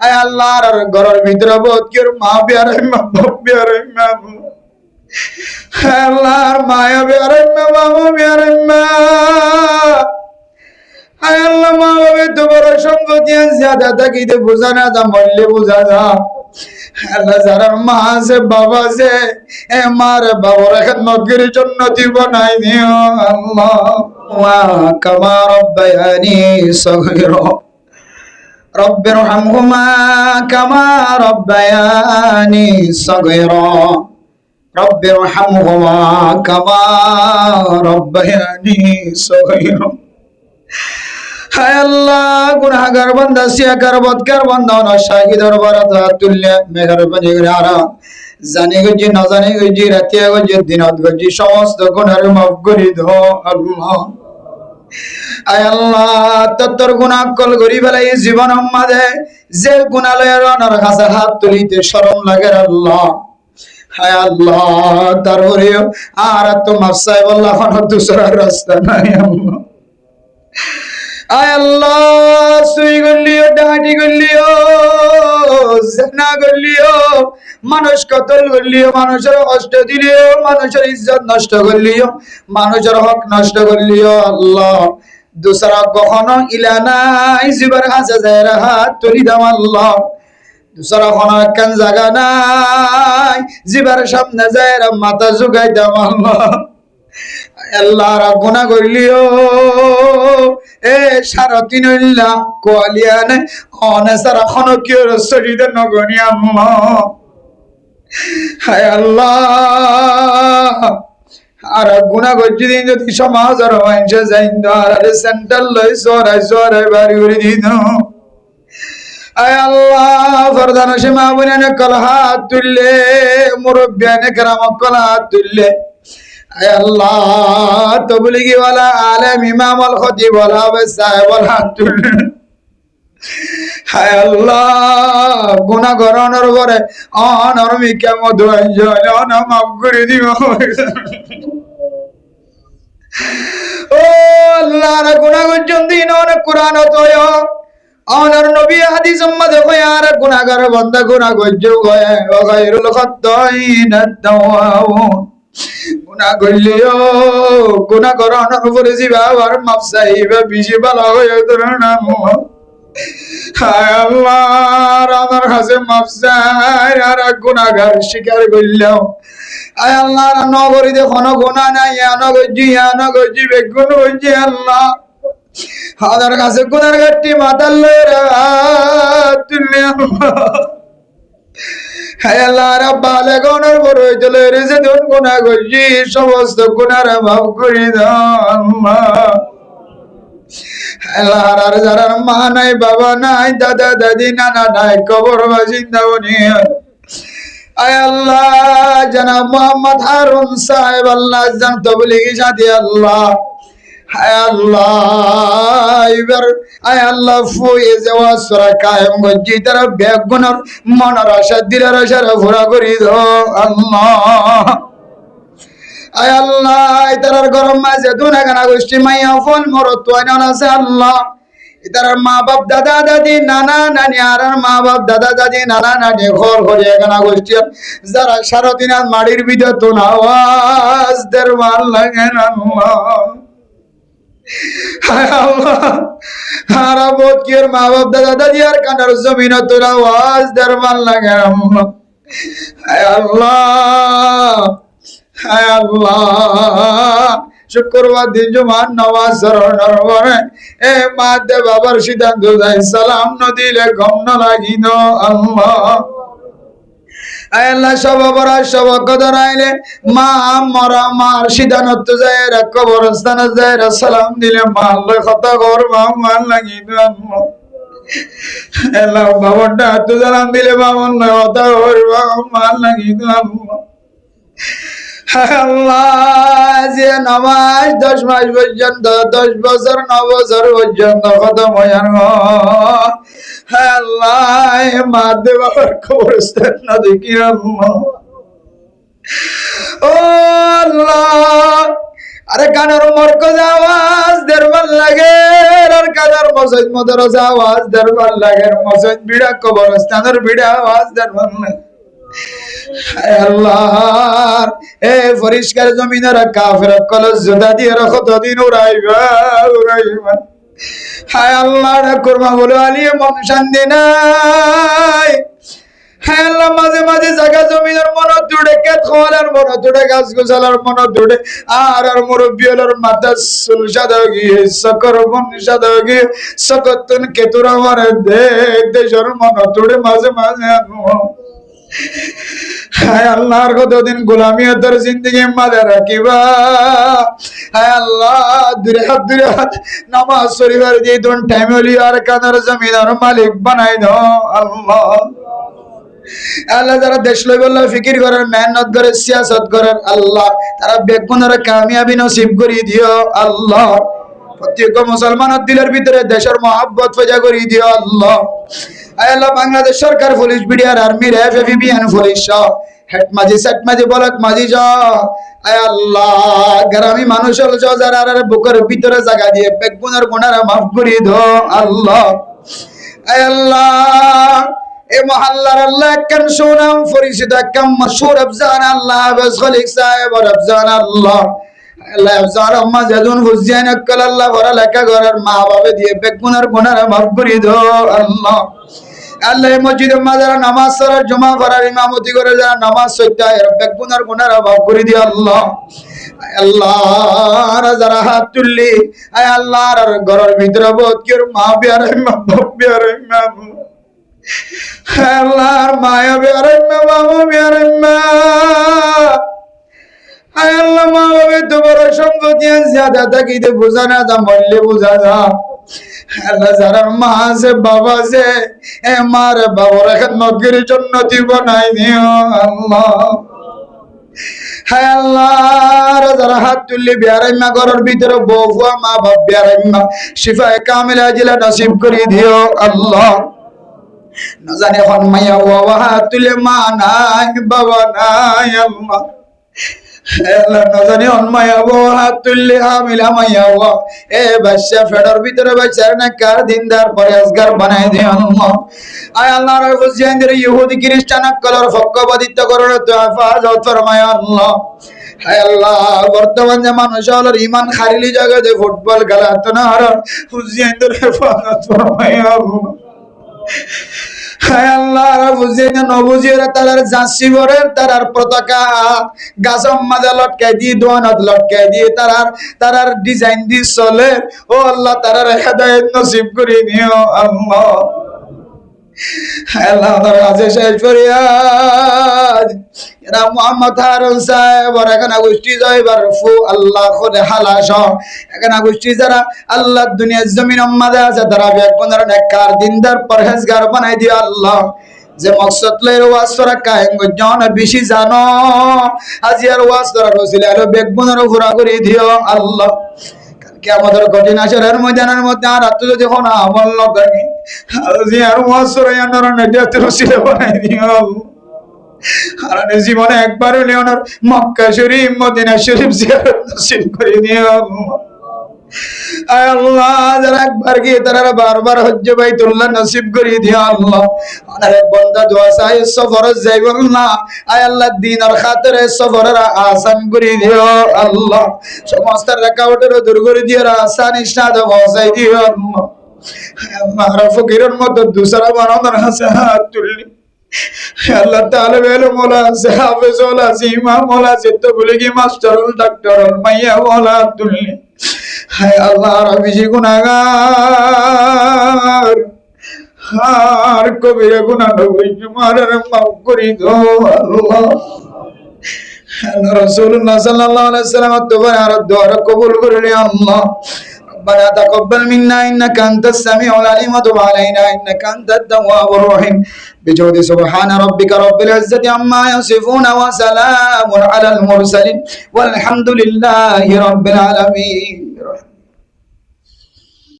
আয় আল্লাহর ঘরের ভিতরে বহুত কি মা বিয়ারে মা বাপ বিয়ারে মা আল্লাহর মায়া বিয়ারে মা বাবা বিয়ারে মা আয় আল্লাহ মা বাবা তো বড় সম্পত্তি আনছে থাকিতে বোঝা না যা মরলে বোঝা যা আল্লাহ যারা মা আছে বাবা আছে এ মার বাবার খেদমত করে জন্নতি বানাই দিও আল্লাহ ওয়া কামা রব্বায়ানি সগীরা رب ارحمهما كما ربياني صغيرا رب ارحمهما كما ربياني صغيرا হায় আল্লাহ গুনাহগার বান্দা সিয়াকার বদকার বান্দা না শাহিদ দরবারে তুল্য মেহেরবানি করে আরা জানি গজি না জানি গজি রাতিয়া গজি দিনত গজি সমস্ত গুনাহ মাফ করে দাও আল্লাহ আয় আল্লাহ তোর গুনাহ কল করি ফেলাই জীবন মাঝে যে গুনাহলয়ের অনর কাছে হাত তুলিতে শরম লাগে আল্লাহ হায় আল্লাহ তারপরে আর তো মাফসাই বল্লাহ কোন দুসরা রাস্তা নাই আল্লাহ আয় আল্লাহ সুই গলিও ডাটি গলিও জানা গলিও মানুষ কতল গলিও মানুষের কষ্ট দিলিও মানুষের ইজ্জত নষ্ট করলিও মানুষের হক নষ্ট করলিও আল্লাহ দুসরা কখনো ইলানাই জিবার কাছে যায় হাত তুলি দাও আল্লাহ দুসরা কোনো একখান জায়গা নাই জিবার সামনে যায় মাথা ঝুঁকাই দাও আল্লাহ আল্লাহ রা গুনাহ করলিও এ সারাদিন হইলা কোয়ালিয়ানে অনে সারা খনো কি রসরিদ নগনি আল্লাহ হায় আল্লাহ আর গুনাহ করছি দিন যদি সমাজ আর মানুষে যাইন আর সেন্টার লই সরাই সরাই বাড়ি করে দিন আয় আল্লাহ ফরদান সীমা বুনানে কলহাত তুললে মুরব্বিয়ানে کرام কলহাত তুললে আয় আল্লাহ তবলিগি ওয়ালা আলেম ইমাম আল খতিব ওয়ালা সাহেব ওয়ালা তুললে হায় আল্লাহ গুনাহ করানোর পরে অনরমি কেমন দোয়াই জয় না মাফ করে দিও ও আল্লাহ রা গুনাহ করছেন দিন অনেক কোরআন তোয় অনর নবী হাদিস মধ্যে কয় আর গুনাহগার বান্দা গুনাহ করছে কয় ও গায়রুল খাত্তাইন আত-তাওয়াবুন গুনাহ করলিও গুনাহ করানোর পরে জিবা আর মাফ চাইবা বেশি ভালো হয়ে ধরনা হায় আল্লাহ আমার কাছে মাফ চাই আর গুনাহগার স্বীকার করলাম আয় আল্লাহ নগরীতে কোনো গুনাহ নাই আনগজি বেগুন হইছে আল্লাহ আমার কাছে গুনার গাটি মাথার লয়ে তুললে হায় আল্লাহ রাব্বালে গনর বড় চলে রেছে কোন গুনাহ করছি সমস্ত গুনার মাফ করে দাও আল্লাহ আল্লাহ আর যারা মা নাই বাবা নাই দাদা দাদি নানা নাই কবর বাসিন্দা বনি আয় আল্লাহ জনাব মোহাম্মদ হারুন সাহেব আল্লাহ জান তবলিগি সাথী আল্লাহ হায় আল্লাহ এবার আয় আল্লাহ ফুয়ে যাওয়া সরা কায়েম গজি তারা বেগুনের মনের আশা দিলের আশা পুরা করি দাও আল্লাহ আয় আল্লাহ তার গরম মাঝে দুনাগানা গোষ্ঠী মাইয়া ফল মরত আছে আল্লাহ তার মা বাপ দাদা দাদি নানা নানি আর মা বাপ দাদা দাদি নানা নানি ঘর ঘরে গানা গোষ্ঠী যারা সারাদিন মাটির ভিতর তো আওয়াজ দের ভাল লাগে আল্লাহ হায় আল্লাহ হারা বোধ কি মা বাপ দাদা দাদি আর কানার জমিন তোর আওয়াজ দের ভাল লাগে আল্লাহ হায় আল্লাহ হায় আল্লাহ শুক্রবার দিন জুমার নামাজ সরণর পরে এ মা দে বাবার সিদ্ধান্ত যাই সালাম নদিলে গম না লাগিন আল্লাহ আয় আল্লাহ সব বড় সব কদর আইলে মা মরা মার সিদ্ধান্ত যায় কবরস্থান যায় সালাম দিলে মা আল্লাহ কথা কর মা মান লাগিন আল্লাহ আল্লাহ বাবাটা তো সালাম দিলে বাবা কথা কর মান লাগিন আল্লাহ আল্লাহ যে নামাজ 10 মাস পর্যন্ত 10 বছর 9 বছর পর্যন্ত খতম হয় আল্লাহ মা দেবার কবরস্থান না দেখি আল্লাহ ও আল্লাহ আরে কানের মরকজ আওয়াজ দেরবার লাগে, আর কানের মসজিদ মদরসা আওয়াজ দেরবার লাগে, মসজিদ বিড়া কবরস্থানের বিড়া আওয়াজ দেরবার লাগে। হায় আল্লাহ, এ পরিষ্কার জমিনের কাফের কলস জুতা দিয়ে কতদিন উড়াইবা উড়াইবা। হায় আল্লাহ, কুরমা বলো আলিয়ে মন শান্তি নাই। হায় আল্লাহ, মাঝে মাঝে জায়গা জমিনের মনত দুড়ে, ক্ষেত খাওয়ার মনত দুড়ে, গাছ গোছালার মনত দুড়ে, আর মুরব্বী হলার মাথা চুল সাদা গিয়ে সকর বন সাদা গিয়ে সকতুন কেতুর আমার দেশের মনত দুড়ে মাঝে মাঝে। হায় আল্লাহর কতদিন গোলামিয়তের জিন্দেগি মাঝে রাখিবা। হায় আল্লাহ, দূরে হাত নামাজ শরীফের দিয়ে তুমি টাইম হলি আর কানার জমিদার মালিক বানাই দাও আল্লাহ। আল্লাহ, যারা দেশ লই বললো ফিকির করার, মেহনত করে, সিয়াসত করার আল্লাহ, তারা বেগুনের কামিয়াবি নসিব করে দিও আল্লাহ। প্রত্যেক মুসলমানের দিলের ভিতরে দেশের মহাব্বত পয়দা করে দিও আল্লাহ। আল্লাহ, বাংলাদেশ সরকার পুলিশ, বিডিআর, আর্মি, র্যাব, এফবিআন পুলিশ সহ হেড মাঝি, সেট মাঝি, বলক মাঝি সহ আল্লাহ গ্রামী মানুষের যারা বুকের ভিতরে জায়গা দিয়ে বেগুনের গুনারা মাফ করে দাও আল্লাহ। আল্লাহ, এ মহল্লার আল্লাহ কেন সুনাম পরিচিত কেম মশহুর আফজান আল্লাহ হাফেজ খলিক সাহেব আর আফজান আল্লাহ। আল্লাহ, আফজান আম্মা জাদুন হুসেন আক্কাল আল্লাহ ভরা লেখা ঘরের মা বাবা দিয়ে বেগুনের গুনারা মাফ করে দাও আল্লাহ। আল্লাহ, মসজিদের মা যারা নামাজ পড়ার, জমা করার, ইমামতি করে যারা নামাজ পড়তে বেগুনের গুনারা মাফ করে দিও আল্লাহ। আল্লাহ, যারা হাত তুললি আয় আল্লাহ ঘরের ভিতরে বোধ কেউ মা বিয়ারে মা বাপ বিয়ারে মা, আল্লাহর মায়া বিয়ারে মা বাবা বিয়ারে মা। আয় আল্লাহ, মা বাবা তো বড় সম্পত্তি জিয়াদা থাকিতে বোঝা না যা, মরলে বোঝা যা। আল্লাহ, যারা মা আছে বাবা আছে, এ মার বাবার খেদমত করে জান্নাতি বানাই দিও আল্লাহ। হায় আল্লাহ, যারা হাত তুললি বিয়ারাইমা ঘরের ভিতরে বউয়া মা বাপ বিয়ারাইমা শিফায়ে কামিল আজিলা নসিব করে দিও আল্লাহ। না জানে এখন মাইয়া বাবা হাত তুলে মা নাই বাবা নাই আল্লাহ। আল্লাহ, না জানি অনমায়া বাবা হাত তুললে হামিলা মাইয়া বাবা এ বাচ্চা ফেডার ভিতরে বাচ্চার না কার দিনদার পরেজগার বানাই দিও আল্লাহ। আয় আল্লাহ, হুসাইনের ইহুদি খ্রিস্টান কলর ফক্কবাদিত্ব করো তো হেফাজত ফরমায় আল্লাহ। হায় আল্লাহ, বর্তমান যে মানুষ হলোর ইমান খারিলি জগতে ফুটবল খেলা তো না আর হুসাইনের হেফাজত ফরমায় আল্লাহ। হায় আল্লাহ, বুঝে না নবুঝিরা তারার জার্সি করে, তারার পতাকা গাছম মাঝে লটকাই দিয়ে, দোয়ানত লটকাই দিয়ে তারার ডিজাইন দিয়ে চলে। ও আল্লাহ, তারার হেদায়েত নসিব করে নিও আল্লাহ। আল্লাহ, তার কাছে শেষ ফরিয়াদ, এরা মোহাম্মদ হারুন সাহেব আর এখানে গোষ্ঠী জয়বার ফু আল্লাহ খোদে হালাস, এখানে গোষ্ঠী যারা আল্লাহ দুনিয়ার জমিন মাঝে আছে তারা বেগুনের নেককার দিনদার পরহেজগার বানাই দিও আল্লাহ। যে মকসদ লই ওয়াজ করা কায়েম জন বেশি জানো, আজি আর ওয়াজ করা রসিলা হলো বেগুনের ঘোরা করে দিও আল্লাহ। কালকে আমাদের কঠিন আসরের ময়দানের মধ্যে আর আত্ম যদি কোন আমল না করি, আজি আর ওয়াজ করা জানার নেজাত রসিলা বানাই দিও। আর জীবনে একবার হলে ওনার মক্কা শরীফ মদিনা শরীফ জিয়ারত নসিব করে দিও আয় আল্লাহ। যারা একবার গিয়ে তারা বারবার হজ্জ বাইতুল্লাহ নসিব করে দিও আল্লাহ। আর এক বান্দা দোয়া চাই সফর যাইব না, আয় আল্লাহ দিনের খাতিরে সফরের আসান করে দিও আল্লাহ। সমস্ত রাকাওয়াতের দূর করে দিও, আসান ইসনাদ পৌঁছাই দিও আল্লাহ। আমার ফকিরের মতো দুসরা বানানোর হাসে হাত তুললি আল্লাহ তাআলা বেলো মোলা আছে, হাফেজ মোলা আছে, ইমাম মোলা আছে, তবলিগি মাস্টার ডাক্তার মাইয়া মোলা তুললি। হায় আল্লাহ, রবিজি গুনাহগার আর কবিরা গুনাহ নবী মারার মাফ করে দাও আল্লাহ। আল্লাহ রাসূলুল্লাহ সাল্লাল্লাহু আলাইহি ওয়াসাল্লাম তোমার আর দোয়া কবুল করে নে আল্লাহ। ربنا تقبل منا إنك أنت السميع العليم وتب علينا إنك أنت التواب الرحيم بجود سبحان ربك رب العزة عما يصفون وسلام على المرسلين والحمد لله رب العالمين.